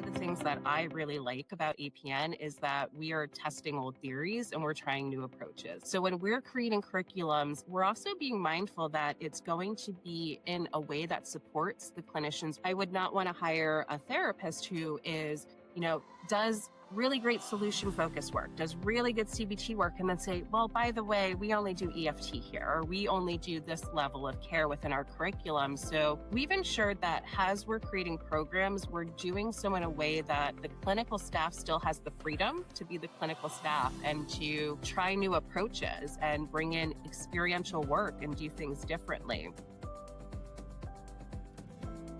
of the things that I really like about APN is that we are testing old theories and we're trying new approaches. So when we're creating curriculums, we're also being mindful that it's going to be in a way that supports the clinicians. I would not want to hire a therapist who is, does really great solution focused work, does really good CBT work, and then say, well, by the way, we only do EFT here, or we only do this level of care within our curriculum. So we've ensured that as we're creating programs, we're doing so in a way that the clinical staff still has the freedom to be the clinical staff and to try new approaches and bring in experiential work and do things differently.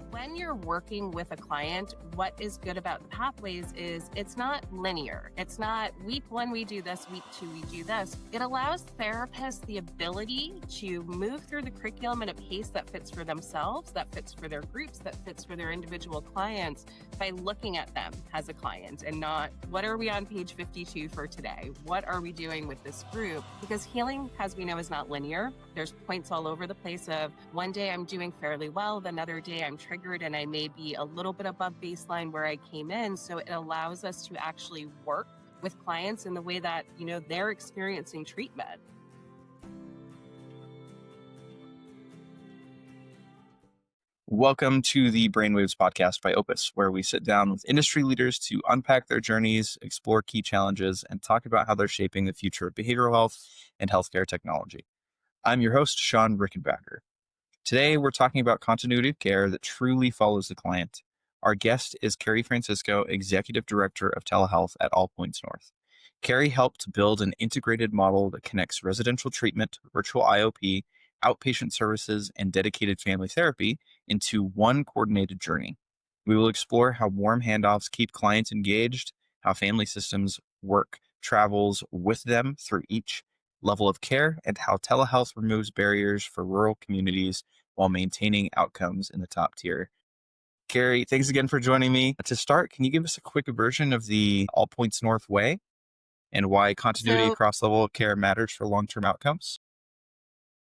When you're working with a client, what is good about the pathways is it's not linear. It's not week 1, we do this, week 2, we do this. It allows therapists the ability to move through the curriculum at a pace that fits for themselves, that fits for their groups, that fits for their individual clients by looking at them as a client and not, what are we on page 52 for today? What are we doing with this group? Because healing, as we know, is not linear. There's points all over the place of one day I'm doing fairly well, the another day I'm triggered and I may be a little bit above baseline where I came in. So it allows us to actually work with clients in the way that, they're experiencing treatment. Welcome to the Brainwaves podcast by Opus, where we sit down with industry leaders to unpack their journeys, explore key challenges, and talk about how they're shaping the future of behavioral health and healthcare technology. I'm your host, Sean Rickenbacker. Today, we're talking about continuity of care that truly follows the client. Our guest is Karri Francisco, Executive Director of Telehealth at All Points North. Karri helped build an integrated model that connects residential treatment, virtual IOP, outpatient services, and dedicated family therapy into one coordinated journey. We will explore how warm handoffs keep clients engaged, how family systems work travels with them through each level of care, and how telehealth removes barriers for rural communities while maintaining outcomes in the top tier. Karri, thanks again for joining me. To start, can you give us a quick version of the All Points North way and why continuity So across level of care matters for long-term outcomes?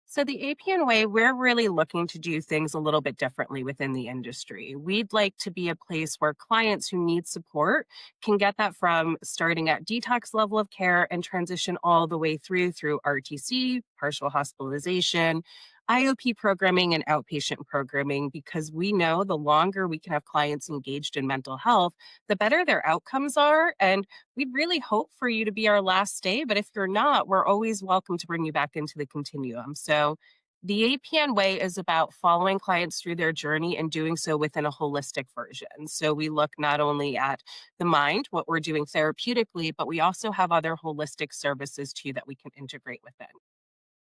So the APN way, we're really looking to do things a little bit differently within the industry. We'd like to be a place where clients who need support can get that from starting at detox level of care and transition all the way through RTC, partial hospitalization, IOP programming, and outpatient programming, because we know the longer we can have clients engaged in mental health, the better their outcomes are. And we'd really hope for you to be our last stay, but if you're not, we're always welcome to bring you back into the continuum. So the APN way is about following clients through their journey and doing so within a holistic version. So we look not only at the mind, what we're doing therapeutically, but we also have other holistic services too that we can integrate within.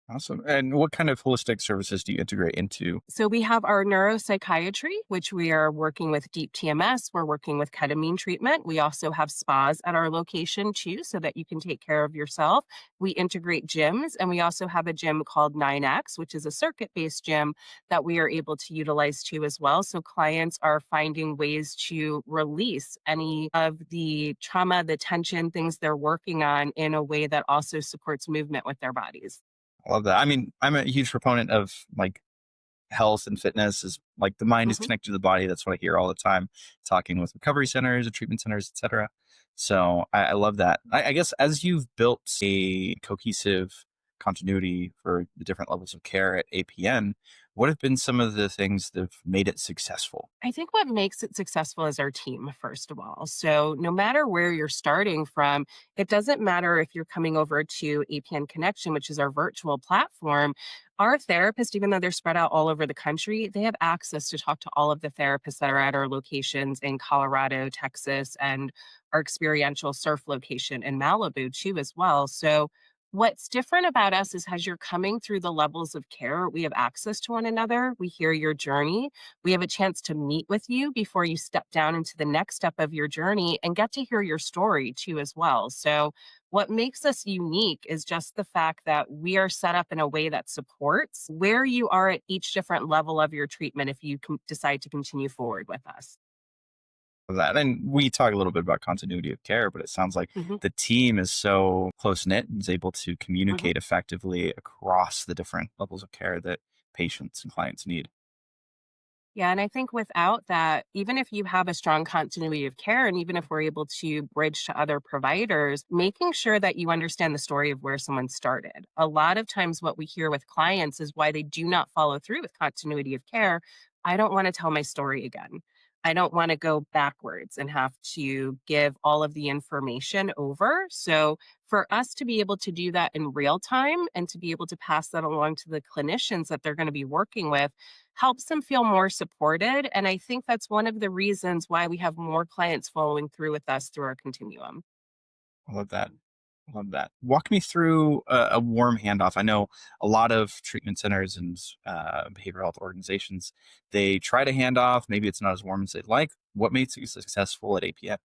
Awesome. And what kind of holistic services do you integrate into? So we have our neuropsychiatry, which we are working with deep TMS. We're working with ketamine treatment. We also have spas at our location too, so that you can take care of yourself. We integrate gyms, and we also have a gym called 9X, which is a circuit-based gym that we are able to utilize too as well. So clients are finding ways to release any of the trauma, the tension, things they're working on in a way that also supports movement with their bodies. I love that. I mean, I'm a huge proponent of health and fitness is the mind is Mhm. connected to the body. That's what I hear all the time, talking with recovery centers and treatment centers, etc. So I love that. I guess as you've built a cohesive continuity for the different levels of care at APN, what have been some of the things that have made it successful? I think what makes it successful is our team, first of all. So, no matter where you're starting from, it doesn't matter if you're coming over to APN Connection, which is our virtual platform. Our therapists, even though they're spread out all over the country, they have access to talk to all of the therapists that are at our locations in Colorado, Texas, and our experiential surf location in Malibu, too, as well. So, what's different about us is as you're coming through the levels of care, we have access to one another. We hear your journey. We have a chance to meet with you before you step down into the next step of your journey and get to hear your story too, as well. So, what makes us unique is just the fact that we are set up in a way that supports where you are at each different level of your treatment if you decide to continue forward with us. That. And we talk a little bit about continuity of care, but it sounds like Mhm, the team is so close knit and is able to mhm. communicate effectively across the different levels of care that patients and clients need. Yeah, and I think without that, even if you have a strong continuity of care, and even if we're able to bridge to other providers, making sure that you understand the story of where someone started. A lot of times, what we hear with clients is why they do not follow through with continuity of care. I don't want to tell my story again. I don't want to go backwards and have to give all of the information over. So, for us to be able to do that in real time and to be able to pass that along to the clinicians that they're going to be working with helps them feel more supported. And I think that's one of the reasons why we have more clients following through with us through our continuum. I love that. I love that. Walk me through a warm handoff. I know a lot of treatment centers and behavioral health organizations, they try to hand off. Maybe it's not as warm as they'd like. What makes you successful at APN?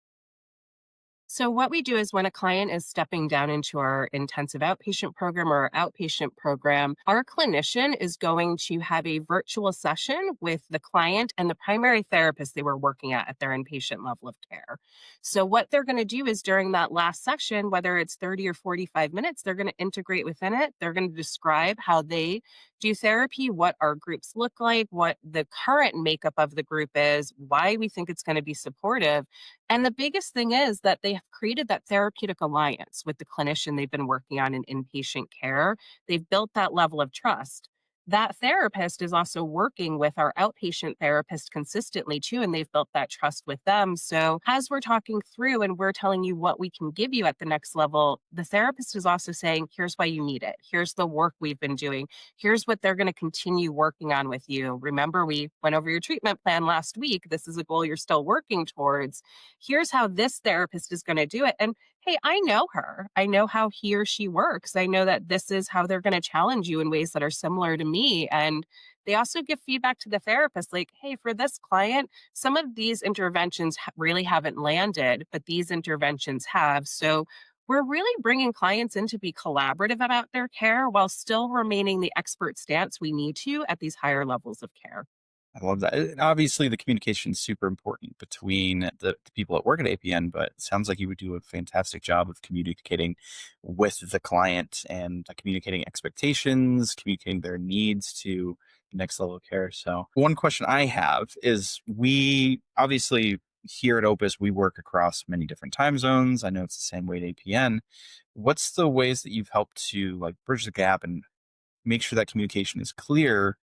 So, what we do is when a client is stepping down into our intensive outpatient program or our outpatient program, our clinician is going to have a virtual session with the client and the primary therapist they were working at their inpatient level of care. So, what they're going to do is during that last session, whether it's 30 or 45 minutes, they're going to integrate within it. They're going to describe how they do therapy, what our groups look like, what the current makeup of the group is, why we think it's going to be supportive, and the biggest thing is that they have created that therapeutic alliance with the clinician they've been working on in inpatient care. They've built that level of trust. That therapist is also working with our outpatient therapist consistently too, and they've built that trust with them. So, as we're talking through and we're telling you what we can give you at the next level, the therapist is also saying, here's why you need it. Here's the work we've been doing. Here's what they're going to continue working on with you. Remember, we went over your treatment plan last week. This is a goal you're still working towards. Here's how this therapist is going to do it. And hey, I know her. I know how he or she works. I know that this is how they're going to challenge you in ways that are similar to me. And they also give feedback to the therapist like, hey, for this client, some of these interventions really haven't landed, but these interventions have. So we're really bringing clients in to be collaborative about their care while still remaining the expert stance we need to at these higher levels of care. I love that. And obviously, the communication is super important between the people that work at APN, but it sounds like you would do a fantastic job of communicating with the client and communicating expectations, communicating their needs to the next level of care. So, one question I have is we obviously here at Opus, we work across many different time zones. I know it's the same way at APN. What's the ways that you've helped to like bridge the gap and make sure that communication is clear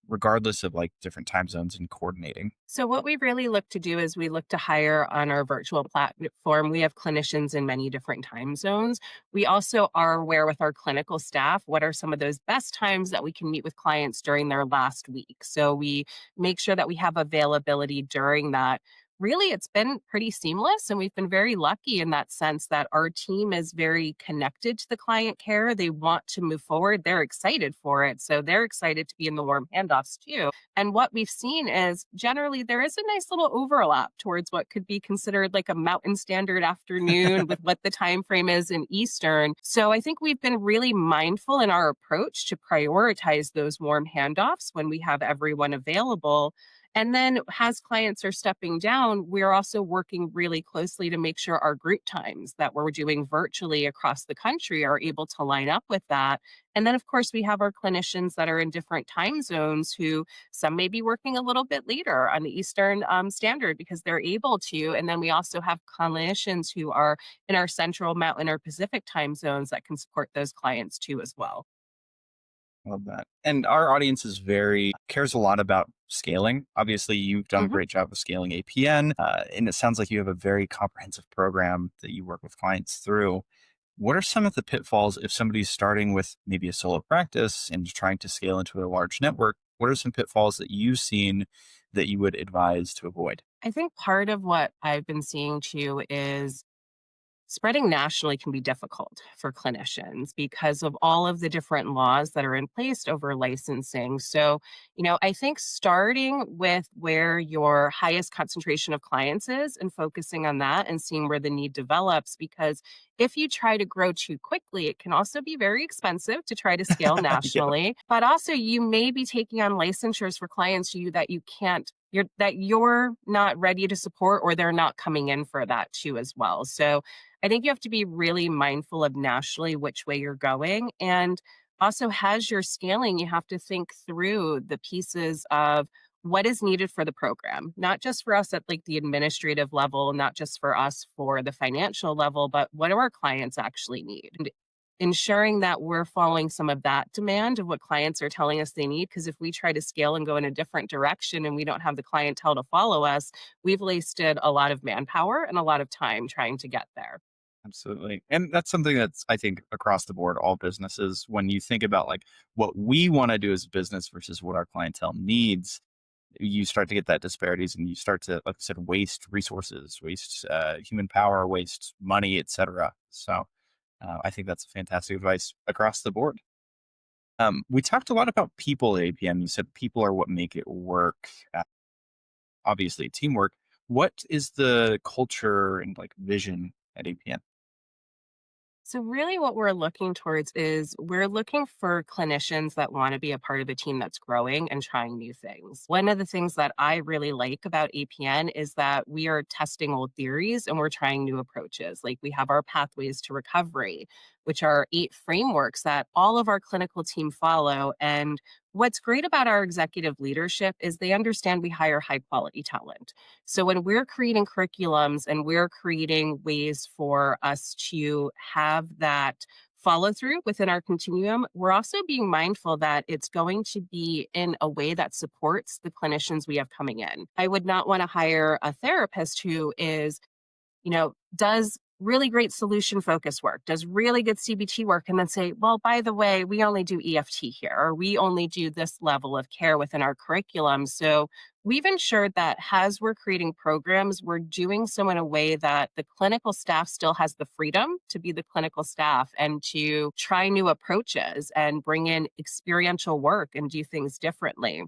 regardless of like different time zones and coordinating? So, what we really look to do is we look to hire on our virtual platform. We have clinicians in many different time zones. We also are aware with our clinical staff what are some of those best times that we can meet with clients during their last week. So, we make sure that we have availability during that. Really, it's been pretty seamless, and we've been very lucky in that sense that our team is very connected to the client care. They want to move forward, they're excited for it. So, they're excited to be in the warm handoffs too. And what we've seen is generally there is a nice little overlap towards what could be considered like a mountain standard afternoon with what the time frame is in Eastern. So I think we've been really mindful in our approach to prioritize those warm handoffs when we have everyone available. And then as clients are stepping down, we're also working really closely to make sure our group times that we're doing virtually across the country are able to line up with that. And then, of course, we have our clinicians that are in different time zones who some may be working a little bit later on the Eastern Standard because they're able to. And then we also have clinicians who are in our Central, Mountain, or Pacific time zones that can support those clients too as well. Love that. And our audience is very cares a lot about scaling. Obviously, you've done a Mhm. great job of scaling APN, and it sounds like you have a very comprehensive program that you work with clients through. What are some of the pitfalls if somebody's starting with maybe a solo practice and trying to scale into a large network? What are some pitfalls that you've seen that you would advise to avoid? I think part of what I've been seeing too is spreading nationally can be difficult for clinicians because of all of the different laws that are in place over licensing. So, I think starting with where your highest concentration of clients is and focusing on that and seeing where the need develops, because if you try to grow too quickly, it can also be very expensive to try to scale Yep. nationally. But also, you may be taking on licensures for clients that you can't. You're not ready to support, or they're not coming in for that too as well. So I think you have to be really mindful of nationally which way you're going. And also, as you're scaling, you have to think through the pieces of what is needed for the program, not just for us at like the administrative level, not just for us for the financial level, but what do our clients actually need? And ensuring that we're following some of that demand of what clients are telling us they need. Because if we try to scale and go in a different direction and we don't have the clientele to follow us, we've wasted a lot of manpower and a lot of time trying to get there. Absolutely. And that's something that's, I think, across the board, all businesses, when you think about like what we want to do as a business versus what our clientele needs, you start to get that disparities and you start to, like I said, waste resources, waste human power, waste money, etc. So I think that's fantastic advice across the board. We talked a lot about people at APM. You said people are what make it work. Obviously, teamwork. What is the culture and like vision at APN? So, really, what we're looking towards is we're looking for clinicians that want to be a part of a team that's growing and trying new things. One of the things that I really like about APN is that we are testing old theories and we're trying new approaches. Like we have our pathways to recovery, which are 8 frameworks that all of our clinical team follow. And what's great about our executive leadership is they understand we hire high quality talent. So when we're creating curriculums and we're creating ways for us to have that follow through within our continuum, we're also being mindful that it's going to be in a way that supports the clinicians we have coming in. I would not want to hire a therapist who is does really great solution focused work, does really good CBT work, and then say, well, by the way, we only do EFT here, or we only do this level of care within our curriculum. So we've ensured that as we're creating programs, we're doing so in a way that the clinical staff still has the freedom to be the clinical staff and to try new approaches and bring in experiential work and do things differently.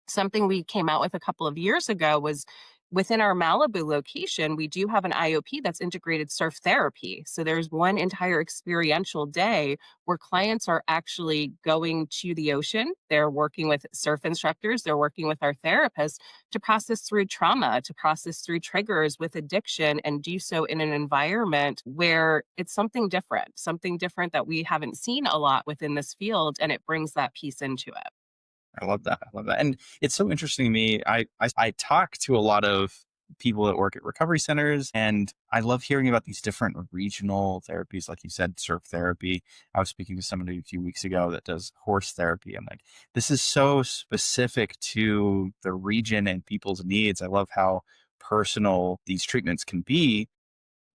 Something we came out with a couple of years ago was within our Malibu location, we do have an IOP that's integrated surf therapy. So there's one entire experiential day where clients are actually going to the ocean. They're working with surf instructors, they're working with our therapists to process through trauma, to process through triggers with addiction, and do so in an environment where it's something different that we haven't seen a lot within this field. And it brings that piece into it. I love that. I love that. And it's so interesting to me. I talk to a lot of people that work at recovery centers, and I love hearing about these different regional therapies. Like you said, surf therapy. I was speaking to somebody a few weeks ago that does horse therapy. I'm like, this is so specific to the region and people's needs. I love how personal these treatments can be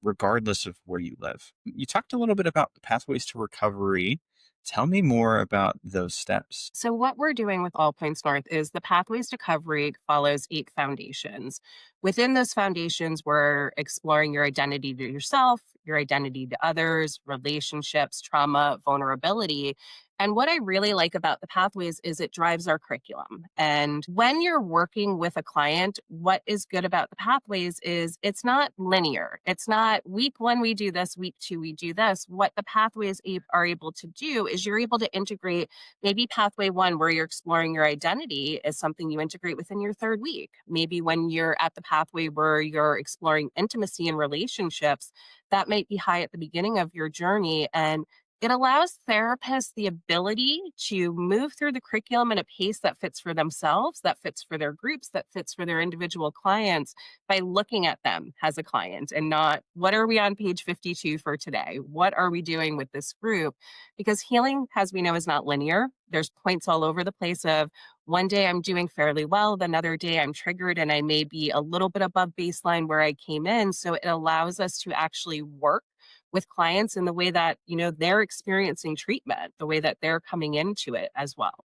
regardless of where you live. You talked a little bit about the pathways to recovery. Tell me more about those steps. So, what we're doing with All Points North is the Pathways to Recovery follows 8 foundations. Within those foundations, we're exploring your identity to yourself, your identity to others, relationships, trauma, vulnerability. And what I really like about the pathways is it drives our curriculum. And when you're working with a client, what is good about the pathways is it's not linear. It's not week one, we do this, week two, we do this. What the pathways are able to do is you're able to integrate maybe pathway one, where you're exploring your identity, is something you integrate within your 3rd week. Maybe when you're at the pathway where you're exploring intimacy and relationships, that might be high at the beginning of your journey. And it allows therapists the ability to move through the curriculum at a pace that fits for themselves, that fits for their groups, that fits for their individual clients by looking at them as a client and not what are we on page 52 for today? What are we doing with this group? Because healing, as we know, is not linear. There's points all over the place of one day I'm doing fairly well, the another day I'm triggered and I may be a little bit above baseline where I came in. So it allows us to actually work with clients in the way that, they're experiencing treatment, the way that they're coming into it as well.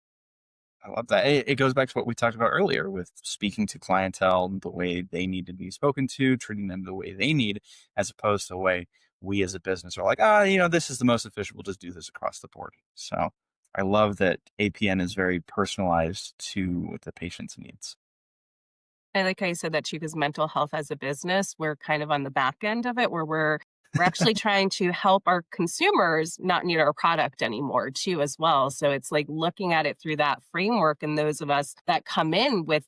I love that. It goes back to what we talked about earlier with speaking to clientele the way they need to be spoken to, treating them the way they need, as opposed to the way we as a business are like, this is the most efficient. We'll just do this across the board. So I love that APN is very personalized to the patient's needs. I like how you said that too, because mental health as a business, we're kind of on the back end of it where we're actually trying to help our consumers not need our product anymore too as well. So it's like looking at it through that framework, and those of us that come in with,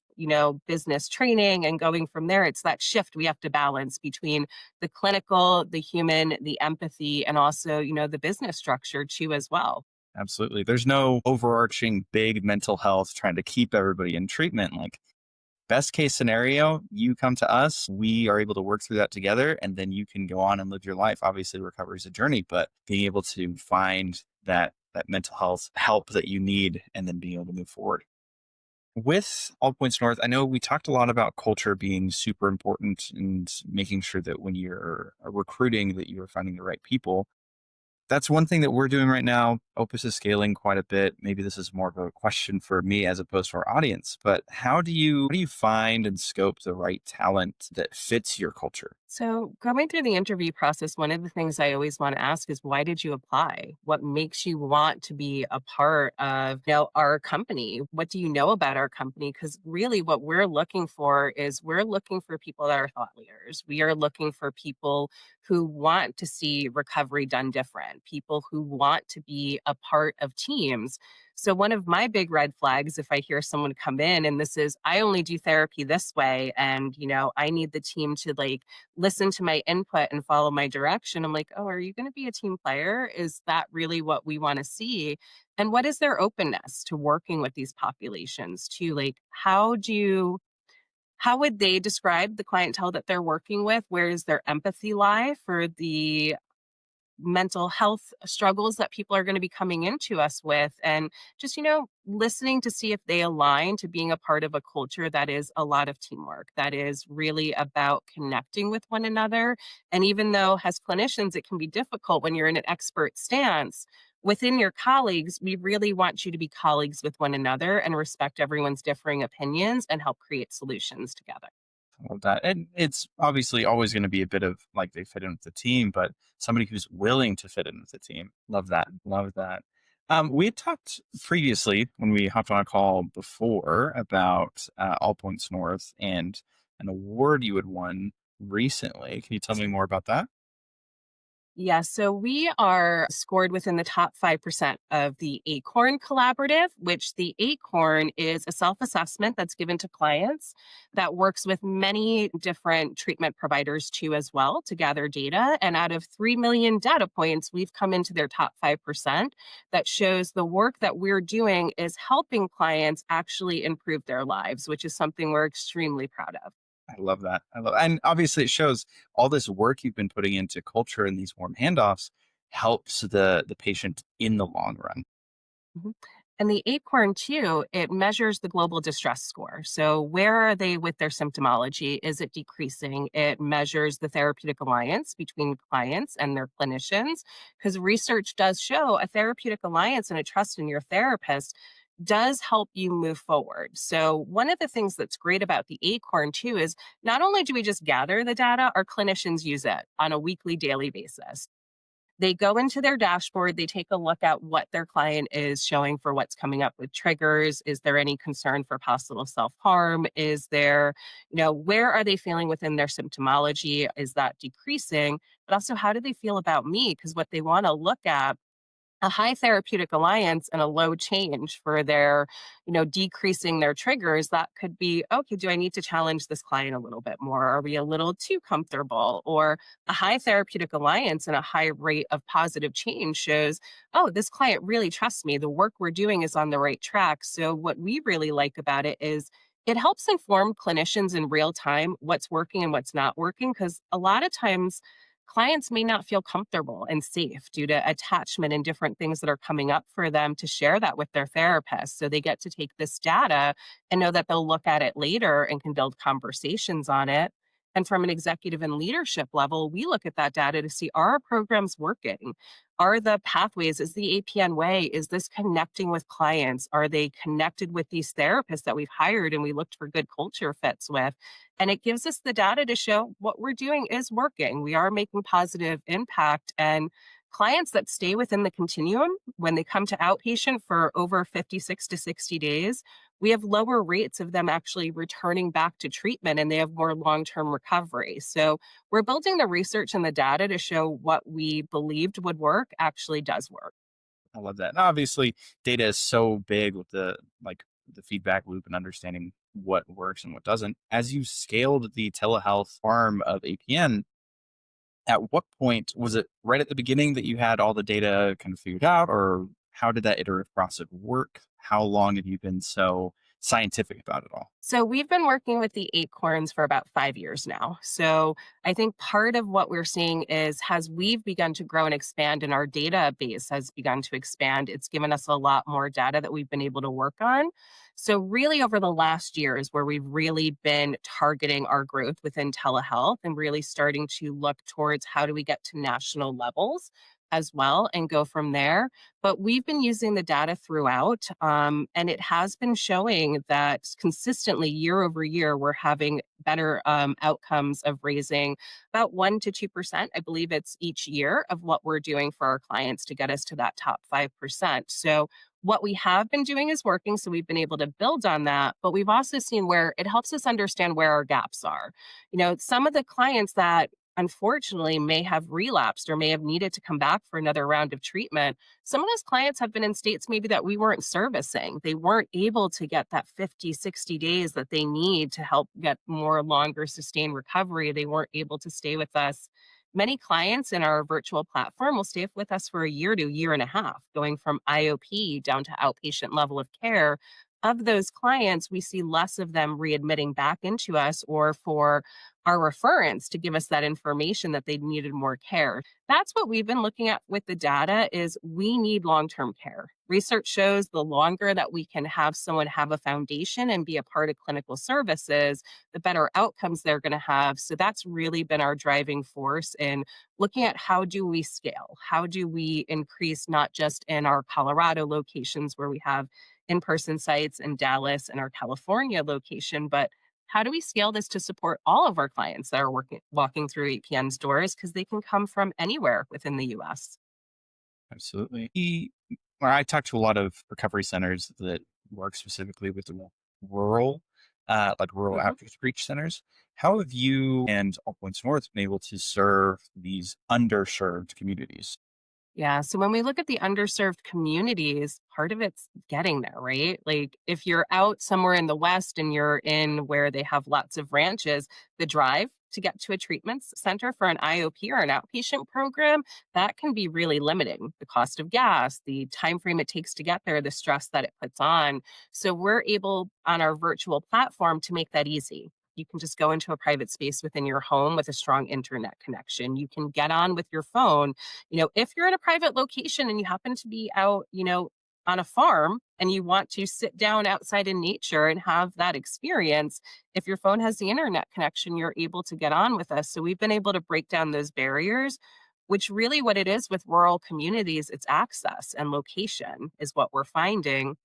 business training and going from there, it's that shift we have to balance between the clinical, the human, the empathy, and also, the business structure too as well. Absolutely. There's no overarching big mental health trying to keep everybody in treatment. Like Best case scenario, you come to us, we are able to work through that together, and then you can go on and live your life. Obviously, recovery is a journey, but being able to find that mental health help that you need and then being able to move forward. With All Points North, I know we talked a lot about culture being super important and making sure that when you're recruiting that you're finding the right people. That's one thing that we're doing right now. Opus is scaling quite a bit. Maybe this is more of a question for me as opposed to our audience, but how do you find and scope the right talent that fits your culture? So, going through the interview process, one of the things I always want to ask is why did you apply? What makes you want to be a part of, our company? What do you know about our company? Because really what we're looking for is we're looking for people that are thought leaders. We are looking for people who want to see recovery done different, people who want to be a part of teams. So one of my big red flags, if I hear someone come in and this is, I only do therapy this way, and I need the team to listen to my input and follow my direction. I'm like, oh, are you going to be a team player? Is that really what we want to see? And what is their openness to working with these populations too? Like, how would they describe the clientele that they're working with? Where does their empathy lie for the mental health struggles that people are going to be coming into us with, and just listening to see if they align to being a part of a culture that is a lot of teamwork, that is really about connecting with one another. And even though as clinicians it can be difficult when you're in an expert stance within your colleagues, we really want you to be colleagues with one another and respect everyone's differing opinions and help create solutions together. Love that. And it's obviously always going to be a bit of like they fit in with the team, but somebody who's willing to fit in with the team. Love that. Love that. We had talked previously when we hopped on a call before about All Points North and an award you had won recently. Can you tell me more about that? Yeah, so we are scored within the top 5% of the Acorn Collaborative, which the Acorn is a self assessment that's given to clients that works with many different treatment providers too, as well, to gather data. And out of 3 million data points, we've come into their top 5% that shows the work that we're doing is helping clients actually improve their lives, which is something we're extremely proud of. I love that. And obviously it shows all this work you've been putting into culture and these warm handoffs helps the patient in the long run. Mhm. And the ACORN too, it measures the global distress score. So where are they with their symptomology? Is it decreasing? It measures the therapeutic alliance between clients and their clinicians, because research does show a therapeutic alliance and a trust in your therapist does help you move forward. So one of the things that's great about the ACORN too is not only do we just gather the data, our clinicians use it on a weekly, daily basis. They go into their dashboard, they take a look at what their client is showing for what's coming up with triggers. Is there any concern for possible self-harm? Is there, where are they feeling within their symptomology? Is that decreasing? But also, how do they feel about me? Because what they want to look at, a high therapeutic alliance and a low change for their, decreasing their triggers, that could be, okay, do I need to challenge this client a little bit more? Are we a little too comfortable? Or a high therapeutic alliance and a high rate of positive change shows, oh, this client really trusts me. The work we're doing is on the right track. So what we really like about it is it helps inform clinicians in real time what's working and what's not working. Because a lot of times clients may not feel comfortable and safe due to attachment and different things that are coming up for them to share that with their therapist. So they get to take this data and know that they'll look at it later and can build conversations on it. And from an executive and leadership level, we look at that data to see, are our programs working? Are the pathways, is the APN way, is this connecting with clients? Are they connected with these therapists that we've hired and we looked for good culture fits with? And it gives us the data to show what we're doing is working. We are making positive impact. And clients that stay within the continuum, when they come to outpatient for over 56 to 60 days, we have lower rates of them actually returning back to treatment and they have more long term recovery. So we're building the research and the data to show what we believed would work actually does work. I love that. And obviously, data is so big with the feedback loop and understanding what works and what doesn't. As you scaled the telehealth arm of APN, at what point was it right at the beginning that you had all the data kind of figured out, or how did that iterative process work? How long have you been so scientific about it all? So we've been working with the Acorns for about 5 years now. So I think part of what we're seeing is as we've begun to grow and expand and our database has begun to expand, it's given us a lot more data that we've been able to work on. So really over the last year is where we've really been targeting our growth within telehealth and really starting to look towards how do we get to national levels as well and go from there. But we've been using the data throughout, and it has been showing that consistently year over year, we're having better outcomes of raising about 1 to 2%. I believe it's each year of what we're doing for our clients to get us to that top 5%. So, what we have been doing is working. So, we've been able to build on that, but we've also seen where it helps us understand where our gaps are. Some of the clients that unfortunately may have relapsed or may have needed to come back for another round of treatment, some of those clients have been in states maybe that we weren't servicing. They weren't able to get that 50, 60 days that they need to help get more longer sustained recovery. They weren't able to stay with us. Many clients in our virtual platform will stay with us for a year to a year and a half, going from IOP down to outpatient level of care. Of those clients, we see less of them readmitting back into us or for our referrents to give us that information that they needed more care. That's what we've been looking at with the data is we need long-term care. Research shows the longer that we can have someone have a foundation and be a part of clinical services, the better outcomes they're going to have. So that's really been our driving force in looking at how do we scale? How do we increase not just in our Colorado locations where we have in-person sites in Dallas and our California location, but how do we scale this to support all of our clients that are walking through APN's doors because they can come from anywhere within the US? Absolutely. Where I talk to a lot of recovery centers that work specifically with the rural, like rural Mhm. outreach centers. How have you and All Points North been able to serve these underserved communities? Yeah. So when we look at the underserved communities, part of it's getting there, right? Like if you're out somewhere in the West and you're in where they have lots of ranches, the drive to get to a treatment center for an IOP or an outpatient program, that can be really limiting. The cost of gas, the time frame it takes to get there, the stress that it puts on. So we're able on our virtual platform to make that easy. You can just go into a private space within your home with a strong internet connection. You can get on with your phone. If you're in a private location and you happen to be out, on a farm and you want to sit down outside in nature and have that experience, if your phone has the internet connection, you're able to get on with us. So we've been able to break down those barriers, which really what it is with rural communities, it's access and location is what we're finding.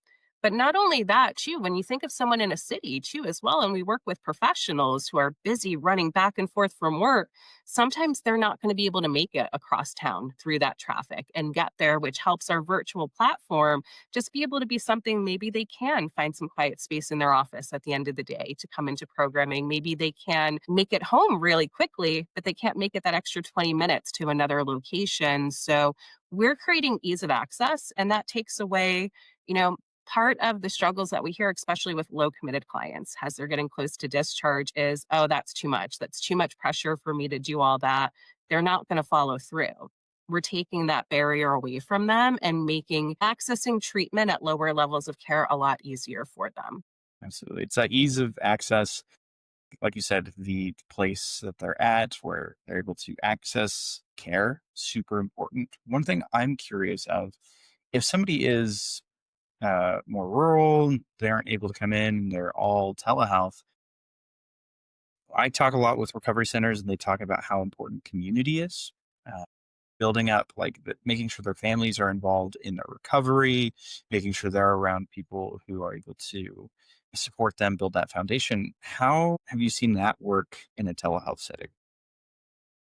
But not only that, too, when you think of someone in a city, too, as well, and we work with professionals who are busy running back and forth from work, sometimes they're not going to be able to make it across town through that traffic and get there, which helps our virtual platform just be able to be something maybe they can find some quiet space in their office at the end of the day to come into programming. Maybe they can make it home really quickly, but they can't make it that extra 20 minutes to another location. So we're creating ease of access, and that takes away, you know, part of the struggles that we hear, especially with low committed clients as they're getting close to discharge, is, oh, that's too much. That's too much pressure for me to do all that. They're not going to follow through. We're taking that barrier away from them and making accessing treatment at lower levels of care a lot easier for them. Absolutely. It's that ease of access, like you said, the place that they're at where they're able to access care, super important. One thing I'm curious of, if somebody is more rural, they aren't able to come in, they're all telehealth. I talk a lot with recovery centers and they talk about how important community is. Uh, Building up, like making sure their families are involved in their recovery, making sure they're around people who are able to support them, build that foundation. How have you seen that work in a telehealth setting?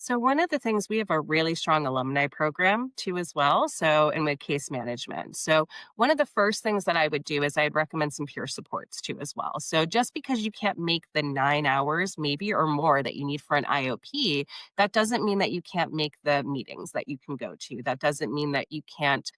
So one of the things we have a really strong alumni program too as well. So and with case management. So one of the first things that I would do is I'd recommend some peer supports too as well. So just because you can't make the 9 hours maybe or more that you need for an IOP, that doesn't mean that you can't make the meetings that you can go to. That doesn't mean that you can't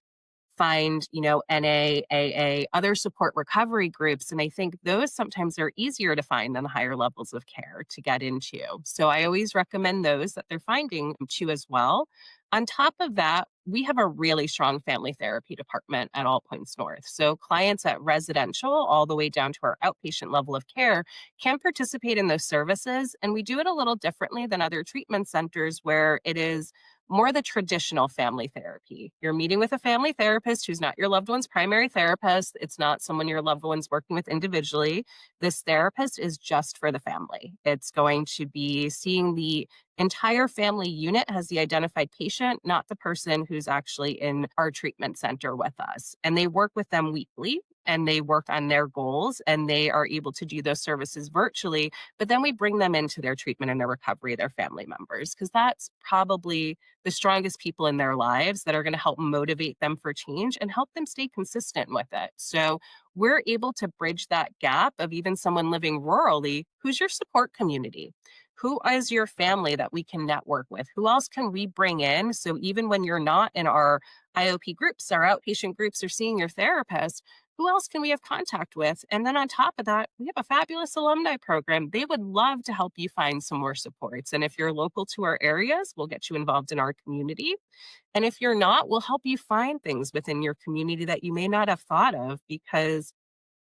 find, NA, AA, other support recovery groups. And I think those sometimes are easier to find than the higher levels of care to get into. So I always recommend those that they're finding too as well. On top of that, we have a really strong family therapy department at All Points North. So clients at residential all the way down to our outpatient level of care can participate in those services. And we do it a little differently than other treatment centers where it is more the traditional family therapy. You're meeting with a family therapist who's not your loved one's primary therapist. It's not someone your loved one's working with individually. This therapist is just for the family. It's going to be seeing the entire family unit as the identified patient, not the person who's actually in our treatment center with us. And they work with them weekly and they work on their goals and they are able to do those services virtually. But then we bring them into their treatment and their recovery, their family members, because that's probably the strongest people in their lives that are going to help motivate them for change and help them stay consistent with it. So we're able to bridge that gap of even someone living rurally. Who's your support community? Who is your family that we can network with? Who else can we bring in? So even when you're not in our IOP groups, our outpatient groups, or seeing your therapist, who else can we have contact with? And then on top of that, we have a fabulous alumni program. They would love to help you find some more supports. And if you're local to our areas, we'll get you involved in our community. And if you're not, we'll help you find things within your community that you may not have thought of, because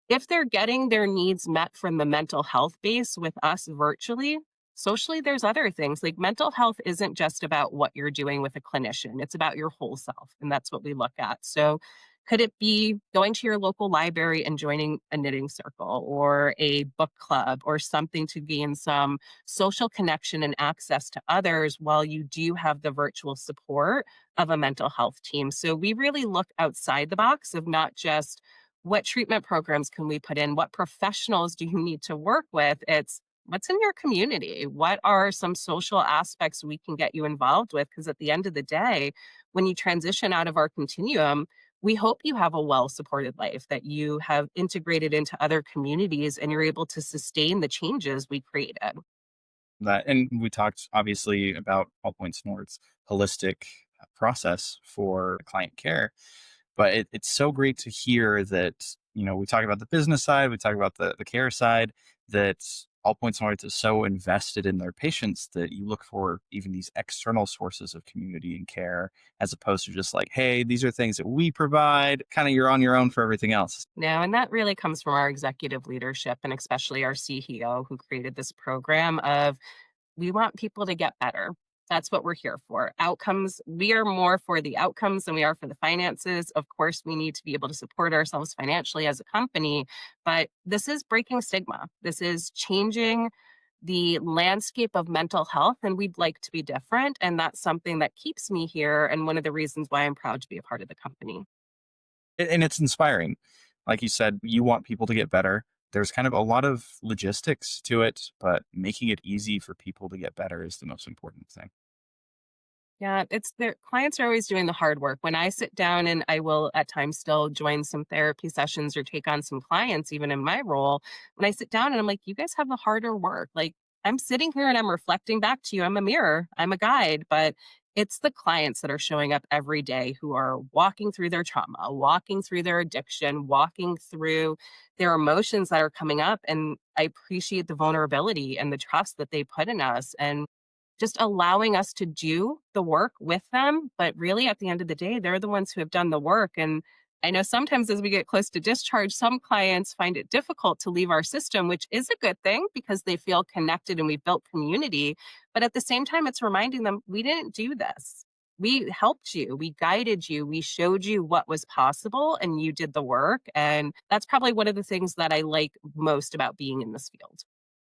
if they're getting their needs met from the mental health base with us virtually, socially, there's other things. Like mental health isn't just about what you're doing with a clinician, it's about your whole self. And that's what we look at. So, could it be going to your local library and joining a knitting circle or a book club or something to gain some social connection and access to others while you do have the virtual support of a mental health team? So, we really look outside the box of not just what treatment programs can we put in? What professionals do you need to work with? It's what's in your community? What are some social aspects we can get you involved with? Because at the end of the day, when you transition out of our continuum, we hope you have a well supported life, that you have integrated into other communities and you're able to sustain the changes we created. That and we talked obviously about All Points North's holistic process for client care, but it's so great to hear that, we talk about the business side, we talk about the care side, that All Points North is so invested in their patients that you look for even these external sources of community and care, as opposed to just like, hey, these are things that we provide, kind of you're on your own for everything else. No, and that really comes from our executive leadership and especially our CEO who created this program of we want people to get better. That's what we're here for. Outcomes, we are more for the outcomes than we are for the finances. Of course, we need to be able to support ourselves financially as a company, but this is breaking stigma. This is changing the landscape of mental health, and we'd like to be different. And that's something that keeps me here. And one of the reasons why I'm proud to be a part of the company. And it's inspiring. Like you said, you want people to get better. There's kind of a lot of logistics to it, but making it easy for people to get better is the most important thing. Yeah, it's their clients are always doing the hard work. When I sit down and I will at times still join some therapy sessions or take on some clients, even in my role, when I sit down and I'm like, you guys have the harder work. Like I'm sitting here and I'm reflecting back to you. I'm a mirror, I'm a guide, but it's the clients that are showing up every day who are walking through their trauma, walking through their addiction, walking through their emotions that are coming up. And I appreciate the vulnerability and the trust that they put in us. And just allowing us to do the work with them, but really at the end of the day, they're the ones who have done the work. And I know sometimes as we get close to discharge, some clients find it difficult to leave our system, which is a good thing because they feel connected and we've built community. But at the same time, it's reminding them we didn't do this. We helped you, we guided you, we showed you what was possible, and you did the work. And that's probably one of the things that I like most about being in this field.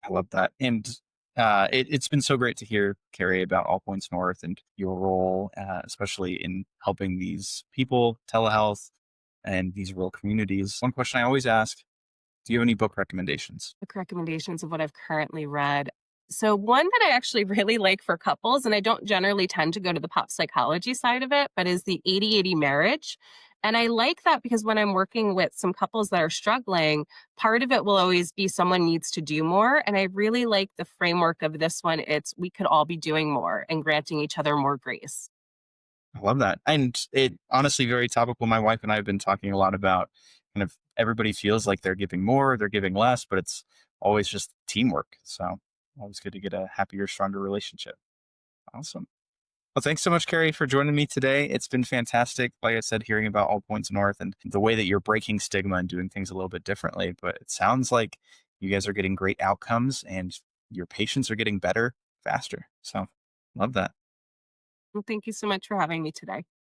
I love that. And it's been so great to hear, Carrie, about All Points North and your role, especially in helping these people, telehealth, and these rural communities. One question I always ask: do you have any book recommendations? Quick recommendations of what I've currently read. So, one that I actually really like for couples, and I don't generally tend to go to the pop psychology side of it, but is the 80/80 marriage. And I like that because when I'm working with some couples that are struggling, part of it will always be someone needs to do more. And I really like the framework of this one. It's we could all be doing more and granting each other more grace. I love that. And it honestly very topical. My wife and I have been talking a lot about kind of everybody feels like they're giving more, they're giving less, but it's always just teamwork. So always good to get a happier, stronger relationship. Awesome. Well, thanks so much, Carrie, for joining me today. It's been fantastic. Like I said, hearing about All Points North and the way that you're breaking stigma and doing things a little bit differently. But it sounds like you guys are getting great outcomes and your patients are getting better faster. So love that. Well, thank you so much for having me today.